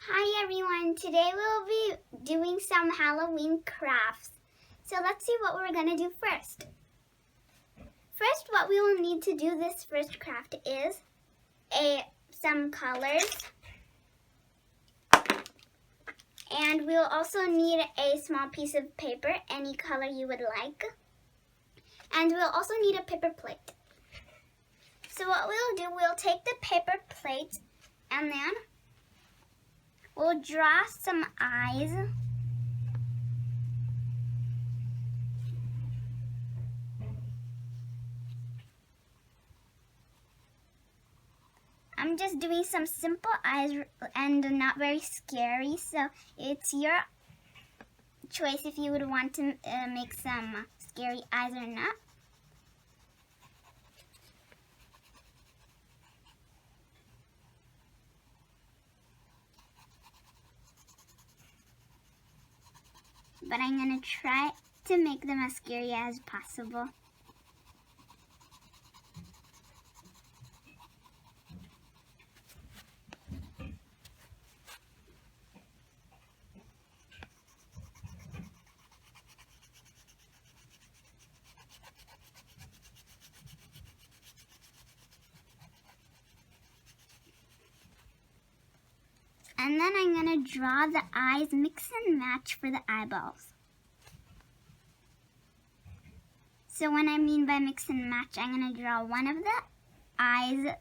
Hi everyone, today we'll be doing some Halloween crafts. So let's see what we're going to do first. First, what we will need to do this first craft is some colors. And we'll also need a small piece of paper, any color you would like. And we'll also need a paper plate. So what we'll do, we'll take the paper plate and then we'll draw some eyes. I'm just doing some simple eyes and not very scary, so it's your choice if you would want to make some scary eyes or not. But I'm going to try to make them as scary as possible. And then I'm going to draw the eyes, mix and match for the eyeballs. So what I mean by mix and match, I'm going to draw one of the eyes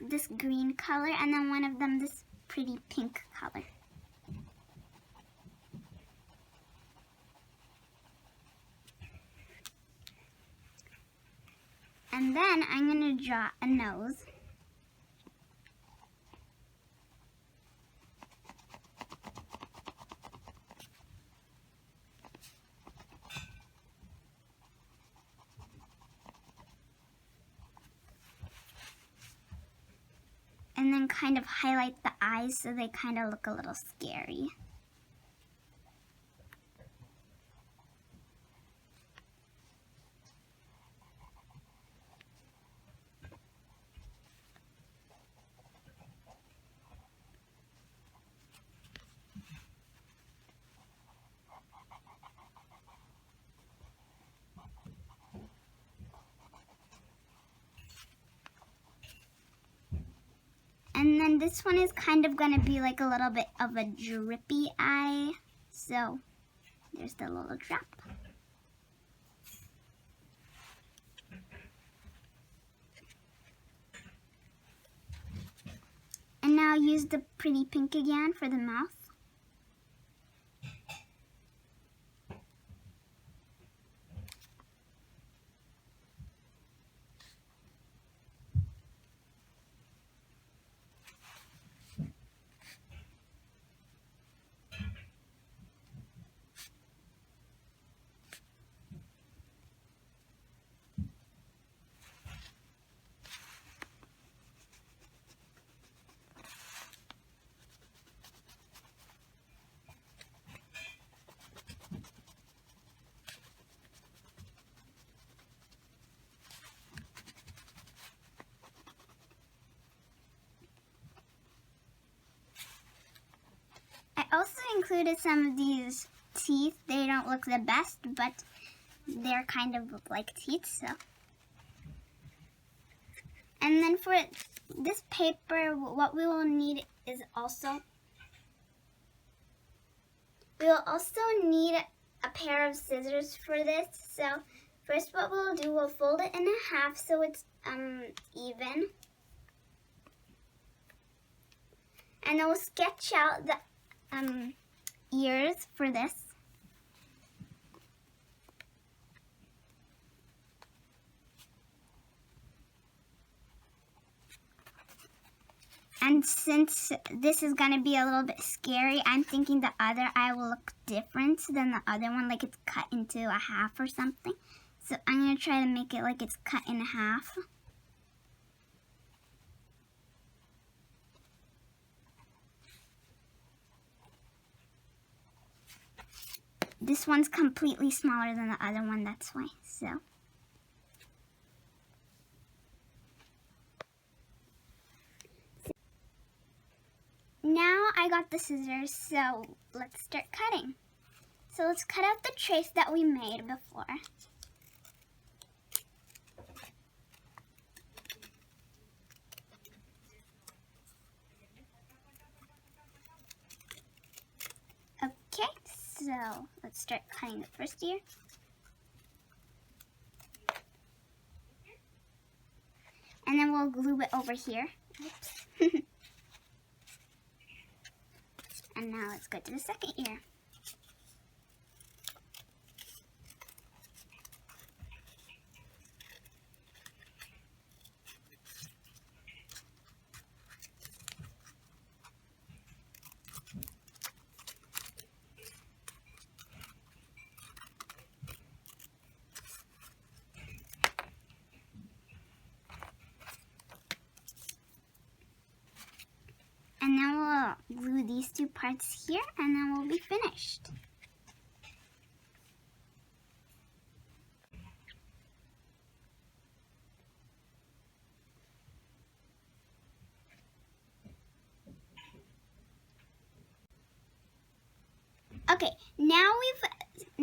this green color and then one of them this pretty pink color. And then I'm going to draw a nose. And then kind of highlight the eyes so they kind of look a little scary. And then this one is kind of going to be like a little bit of a drippy eye. So there's the little drop. And now use the pretty pink again for the mouth. I also included some of these teeth. They don't look the best, but they're kind of like teeth, so. And then for this paper, what we will need is we will also need a pair of scissors for this. So first what we'll do, we'll fold it in half so it's even. And then we'll sketch out the ears for this. And since this is going to be a little bit scary, I'm thinking the other eye will look different than the other one, like it's cut into a half or something. So I'm going to try to make it like it's cut in half. This one's completely smaller than the other one, that's why. So now I I got the scissors, so let's start cutting. So let's cut out the trace that we made before. Okay, so let's start cutting the first ear. And then we'll glue it over here. Oops. And now let's go to the second ear. And then we'll glue these two parts here, and then we'll be finished. Okay, now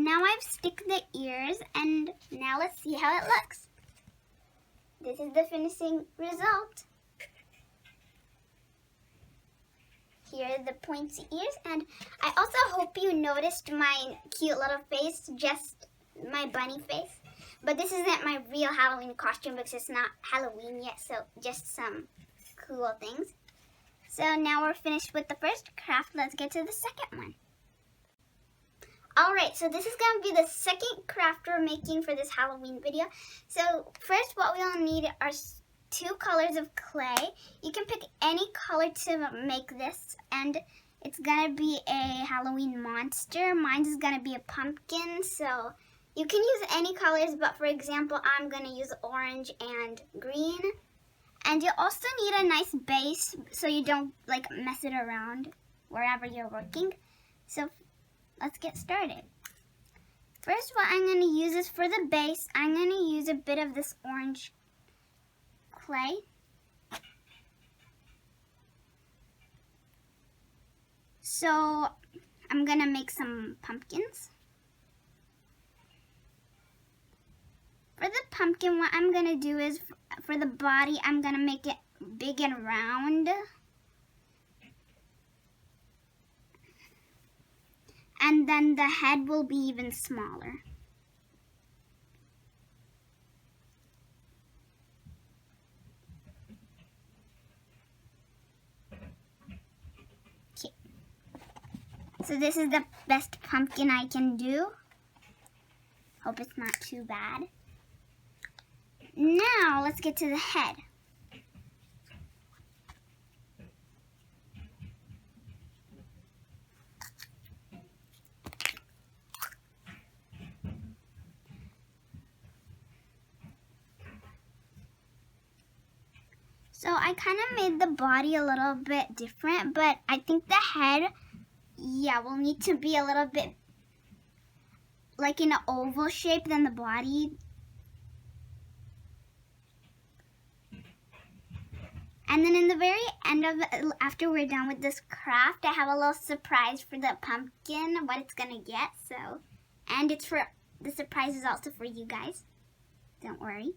I've stick the ears, and now let's see how it looks. This is the finishing result. Here are the pointy ears, and I also hope you noticed my cute little face, just my bunny face. But this isn't my real Halloween costume because it's not Halloween yet, so just some cool things. So now we're finished with the first craft. Let's get to the second one. Alright, so this is going to be the second craft we're making for this Halloween video. So first what we'll need are 2 colors of clay. You can pick any color to make this, and it's going to be a Halloween monster. Mine is going to be a pumpkin, so you can use any colors, but for example, I'm going to use orange and green. And you also need a nice base so you don't like mess it around wherever you're working. So let's get started. First, what I'm going to use is for the base, I'm going to use a bit of this orange clay. So I'm going to make some pumpkins. For the pumpkin, what I'm going to do is for the body, I'm going to make it big and round. And then the head will be even smaller. Okay. So this is the best pumpkin I can do. Hope it's not too bad. Now let's get to the head. So I kind of made the body a little bit different, but I think the head, yeah, will need to be a little bit like in an oval shape than the body. And then in the very end of it, after we're done with this craft, I have a little surprise for the pumpkin, what it's gonna get. So, and it's for, the surprise is also for you guys. Don't worry.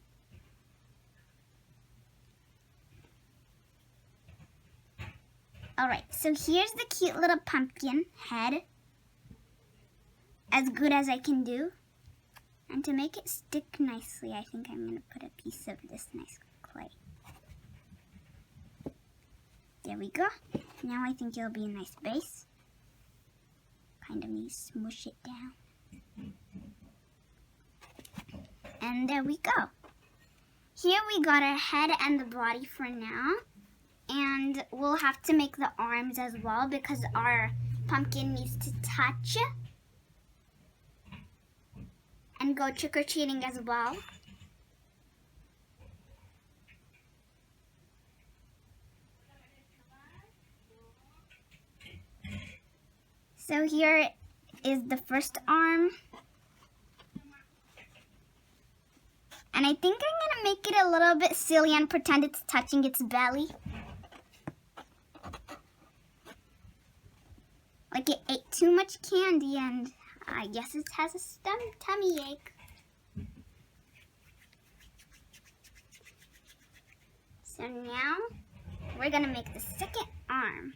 Alright, so here's the cute little pumpkin head. As good as I can do. And to make it stick nicely, I think I'm going to put a piece of this nice clay. There we go. Now I think it'll be a nice base. Kind of need to smush it down. And there we go. Here we got our head and the body for now. And we'll have to make the arms as well because our pumpkin needs to touch and go trick-or-treating as well. So here is the first arm. And I think I'm going to make it a little bit silly and pretend it's touching its belly. Like it ate too much candy and I guess it has a tummy ache. So now we're gonna make the second arm.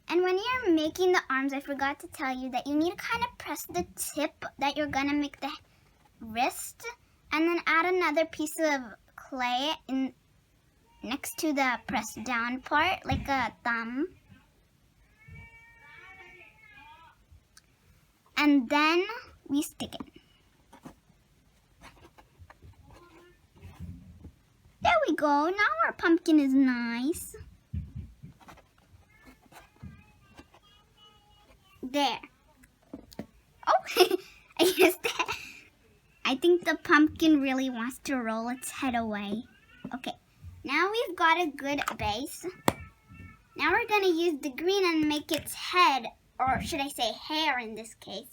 And when you're making the arms, I forgot to tell you that you need to kind of press the tip that you're gonna make the wrist, and then add another piece of clay in next to the pressed down part, like a thumb. And then we stick it. There we go. Now our pumpkin is nice. There. Oh, I think the pumpkin really wants to roll its head away. Okay, now we've got a good base. Now we're going to use the green and make its head, or should I say hair in this case.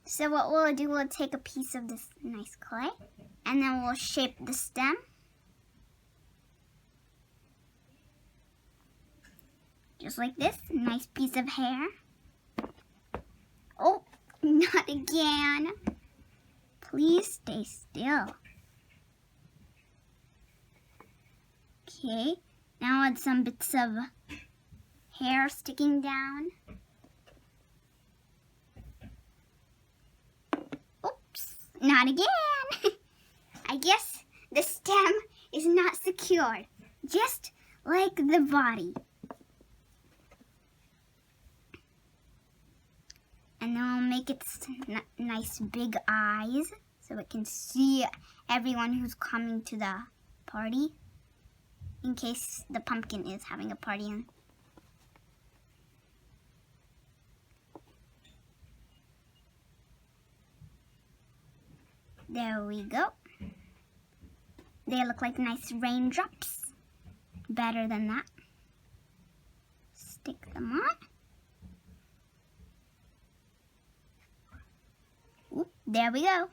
So what we'll do, we'll take a piece of this nice clay, and then we'll shape the stem. Just like this, nice piece of hair. Oh, not again. Please stay still. Okay, now add some bits of hair sticking down. Oops, not again. I guess the stem is not secured, just like the body. And then we'll make it nice big eyes so it can see everyone who's coming to the party, in case the pumpkin is having a party. There we go. They look like nice raindrops. Better than that. Stick them on. Oop, there we go.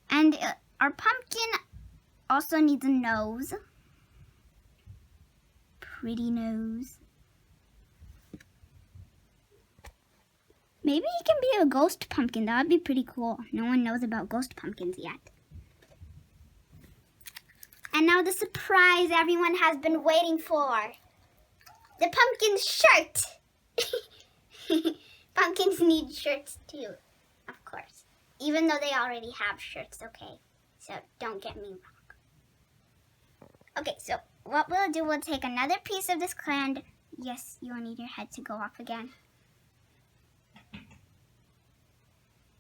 And our pumpkin also needs a nose. Pretty nose. Maybe he can be a ghost pumpkin. That would be pretty cool. No one knows about ghost pumpkins yet. And now the surprise everyone has been waiting for. The pumpkin shirt. Pumpkins need shirts too, of course. Even though they already have shirts, okay? So don't get me wrong. Okay, so what we'll do, we'll take another piece of this clay and yes, you'll need your head to go off again.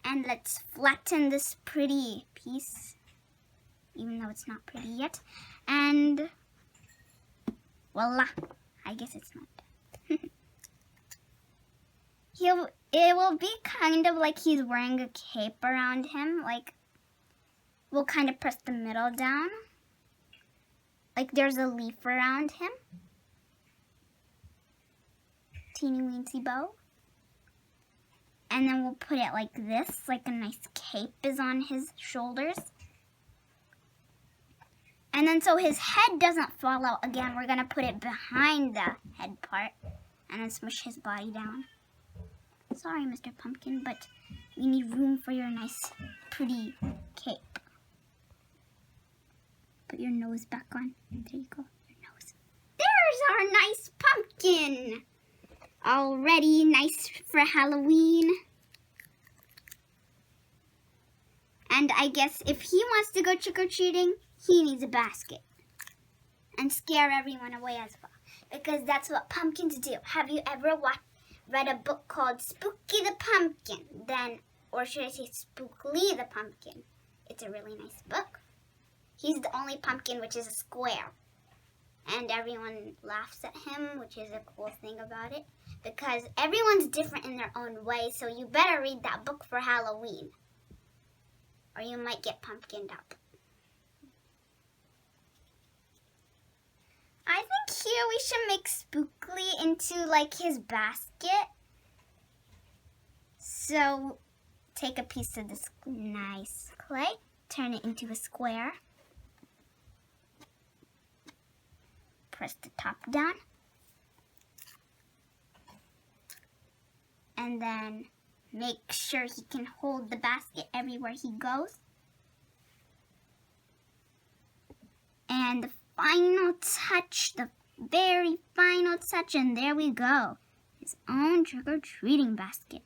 And let's flatten this pretty piece, even though it's not pretty yet. And voila, I guess it's not done. It will be kind of like he's wearing a cape around him. Like, we'll kind of press the middle down. Like there's a leaf around him. Teeny weensy bow. And then we'll put it like this, like a nice cape is on his shoulders. And then so his head doesn't fall out again, we're going to put it behind the head part and then smush his body down. Sorry, Mr. Pumpkin, but we need room for your nice, pretty cape. Put your nose back on. There you go, your nose. There's our nice pumpkin! Already nice for Halloween. And I guess if he wants to go trick-or-treating, he needs a basket. And scare everyone away as well. Because that's what pumpkins do. Have you ever read a book called Spooky the Pumpkin? Or should I say Spookly the Pumpkin? It's a really nice book. He's the only pumpkin which is a square. And everyone laughs at him, which is a cool thing about it. Because everyone's different in their own way, so you better read that book for Halloween. Or you might get pumpkined up. I think here we should make Spookly into like his basket. So take a piece of this nice clay, turn it into a square, press the top down, and then make sure he can hold the basket everywhere he goes. And the final touch, the very final touch, and there we go. His own trick-or-treating basket.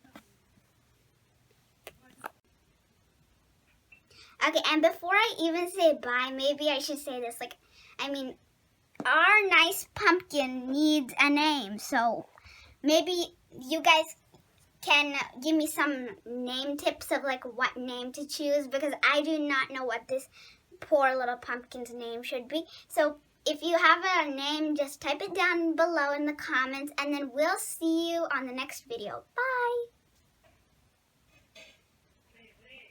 Okay, and before I even say bye, maybe I should say this. Our nice pumpkin needs a name, so maybe you guys can give me some name tips of what name to choose, because I do not know what this poor little pumpkin's name should be. So if you have a name, just type it down below in the comments, and then we'll see you on the next video. Bye!